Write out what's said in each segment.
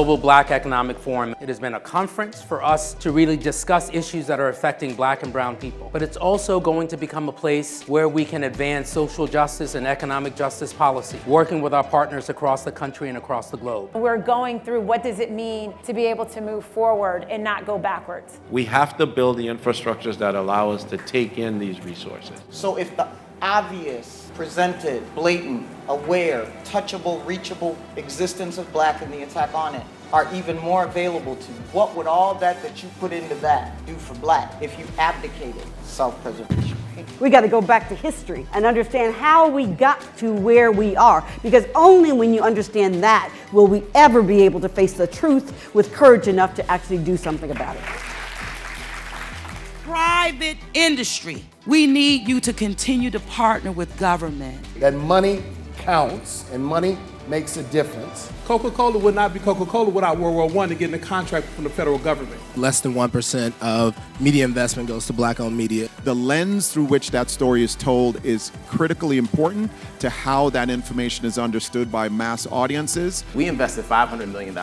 Global Black Economic Forum. It has been a conference for us to really discuss issues that are affecting Black and brown people. But it's also going to become a place where we can advance social justice and economic justice policy, working with our partners across the country and across the globe. We're going through what does it mean to be able to move forward and not go backwards. We have to build the infrastructures that allow us to take in these resources. So if the obvious, presented, blatant, aware, touchable, reachable existence of Black and the attack on it are even more available to you, what would all that you put into that do for Black if you abdicated self-preservation? We got to go back to history and understand how we got to where we are, because only when you understand that will we ever be able to face the truth with courage enough to actually do something about it. Private industry, we need you to continue to partner with government. That money counts and money makes a difference. Coca-Cola would not be Coca-Cola without World War I to get a contract from the federal government. Less than 1% of media investment goes to Black-owned media. The lens through which that story is told is critically important to how that information is understood by mass audiences. We invested $500 million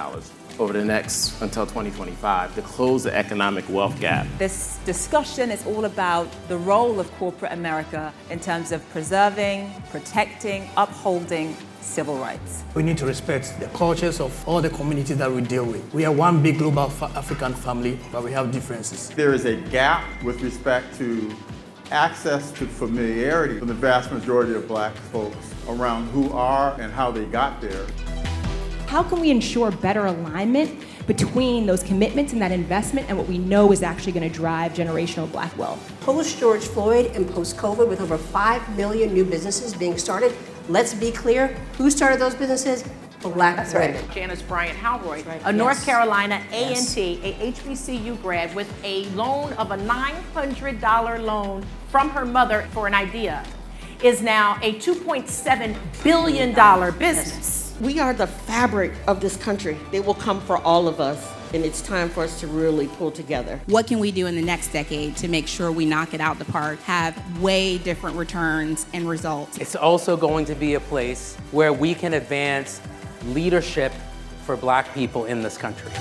over the next until 2025 to close the economic wealth gap. This discussion is all about the role of corporate America in terms of preserving, protecting, upholding civil rights. We need to respect the cultures of all the communities that we deal with. We are one big global African family, but we have differences. There is a gap with respect to access to familiarity for the vast majority of Black folks around who are and how they got there. How can we ensure better alignment between those commitments and that investment and what we know is actually going to drive generational Black wealth? Post-George Floyd and post-COVID, with over 5 million new businesses being started, let's be clear, who started those businesses? Black women. Janice Bryant Halroy, a North Carolina A&T, a HBCU grad with a loan of a $900 loan from her mother for an idea, is now a $2.7 billion business. We are the fabric of this country. They will come for all of us, and it's time for us to really pull together. What can we do in the next decade to make sure we knock it out the park, have way different returns and results? It's also going to be a place where we can advance leadership for Black people in this country.